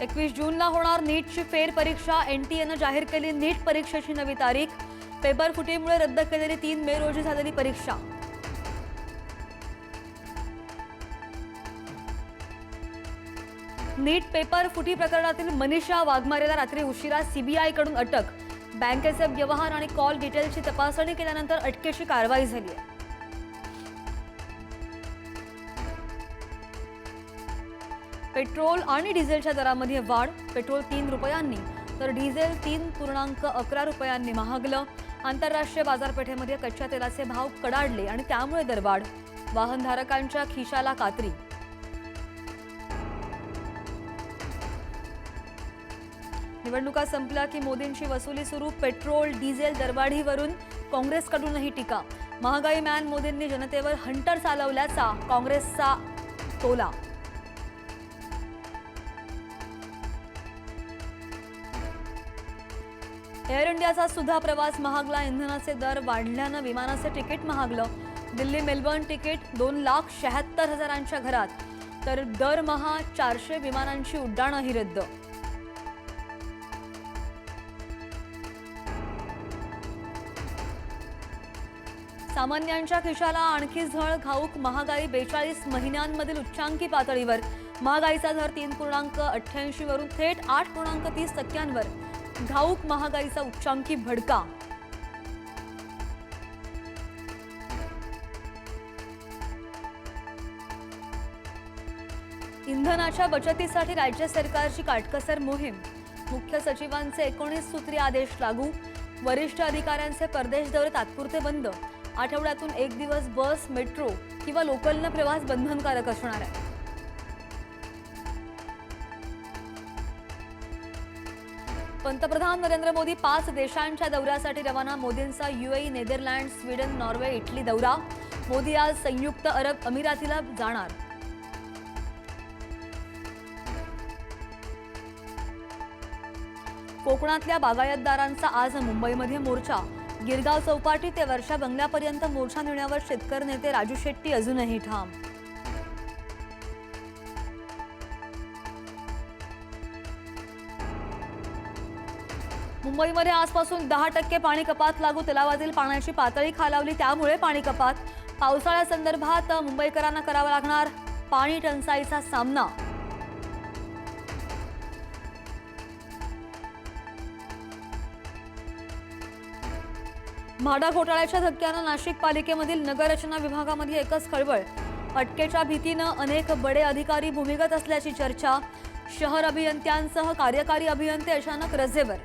21 जूनला होणार नीटची फेरपरीक्षा। एनटीएनं जाहीर केली नीट परीक्षेची नवी तारीख। पेपर फुटीमुळे रद्द केलेली 3 मे रोजी झालेली परीक्षा। नीट पेपर फुटी प्रकरणातील मनीषा वाघमारेला रात्री उशिरा सीबीआयकडून अटक। बँकेचे व्यवहार आणि कॉल डिटेल्सची तपासणी केल्यानंतर अटकेची कारवाई झाली आहे। पेट्रोल आणि डिझेलच्या दरामध्ये वाढ। पेट्रोल 3 रुपयांनी तर डिझेल 3.11 रुपयांनी महागलं। आंतरराष्ट्रीय बाजारपेठेमध्ये कच्च्या तेलाचे भाव कडाडले आणि त्यामुळे दरवाढ। वाहनधारकांच्या खिशाला कात्री। निवडणुका संपल्या की मोदींची वसुली सुरू। पेट्रोल डिझेल दरवाढीवरून काँग्रेसकडूनही टीका। महागाई मॅन मोदींनी जनतेवर हंटर चालवल्याचा काँग्रेसचा टोला। एअर इंडियाचा सुद्धा प्रवास महागला। इंधनाचे दर वाढल्यानं विमानाचे तिकीट महागलं। दिल्ली मेलबर्न तिकीट 2,76,000च्या घरात तर दरमहा 400 विमानांची उड्डाणंही रद्द। सामान्यांच्या खिशाला आणखी झळ। घाऊक महागाई 42 महिन्यांमधील उच्चांकी पातळीवर। महागाईचा दर 3.88 वरून थेट 8.30%वर। घाऊक महागाईचा उच्चांकी भडका। इंधनाच्या बचतीसाठी राज्य सरकारची काटकसर मोहीम। मुख्य सचिवांचे 19 सूत्री आदेश लागू। वरिष्ठ अधिकाऱ्यांचे परदेश दौरे तात्पुरते बंद। आठवड्यातून 1 दिवस बस, मेट्रो किंवा लोकलने प्रवास बंधनकारक असणार आहे। पंतप्रधान नरेंद्र मोदी 5 देशांच्या दौऱ्यासाठी रवाना। मोदींचा UAE, Netherland, Sweden, Norway, Italy दौरा। मोदी आज संयुक्त अरब अमिरातीला जाणार। कोकणातल्या बागायतदारांचा आज मुंबईमध्ये मोर्चा। गिरगाव चौपाटी ते वर्षा बंगल्यापर्यंत मोर्चा नेण्यावर शेतकरी नेते राजू शेट्टी अजूनही ठाम। मुंबईमध्ये आजपासून 10% पाणी कपात लागू। तलावातील पाण्याची पातळी खालावली त्यामुळे पाणी कपात। पावसाळ्यासंदर्भात मुंबईकरांना करावा लागणार पाणी टंचाईचा सामना। म्हाडा घोटाळ्याच्या धक्क्यानं नाशिक पालिकेमधील नगररचना विभागामध्ये एकच खळबळ। अटकेच्या भीतीनं अनेक बडे अधिकारी भूमिगत असल्याची चर्चा। शहर अभियंत्यांसह कार्यकारी अभियंते अचानक रजेवर।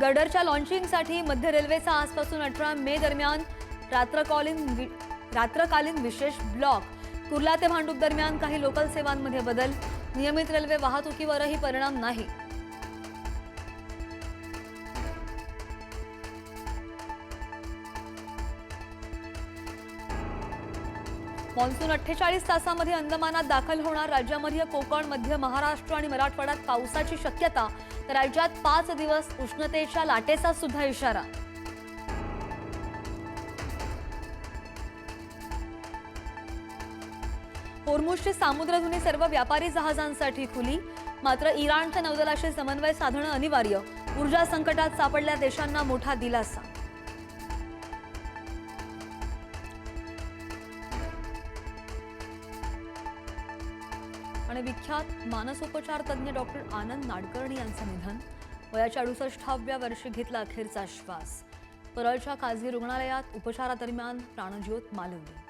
गडरच्या लॉन्चिंगसाठी मध्य रेल्वेचा आजपासून 18 मे दरम्यान रात्रकालीन विशेष ब्लॉक। कुर्ला ते भांडूप दरम्यान काही लोकल सेवांमध्ये बदल। नियमित रेल्वे वाहतुकीवरही परिणाम नाही। मॉन्सून 48 तासांमध्ये अंदमानात दाखल होणार। राज्यामध्ये कोकण, मध्य महाराष्ट्र आणि मराठवाड्यात पावसाची शक्यता। तर राज्यात 5 दिवस उष्णतेच्या लाटेचा सुद्धा इशारा। होर्मुझची सामुद्रधुनी सर्व व्यापारी जहाजांसाठी खुली। मात्र इराणच्या नौदलाशी समन्वय साधणं अनिवार्य। ऊर्जा संकटात सापडलेल्या देशांना मोठा दिलासा। आणि विख्यात मानसोपचार तज्ञ डॉक्टर आनंद नाडकर्णी यांचं निधन। वयाच्या 68व्या वर्षी घेतला अखेरचा श्वास। परळच्या खासगी रुग्णालयात उपचारादरम्यान प्राणज्योत मालवली।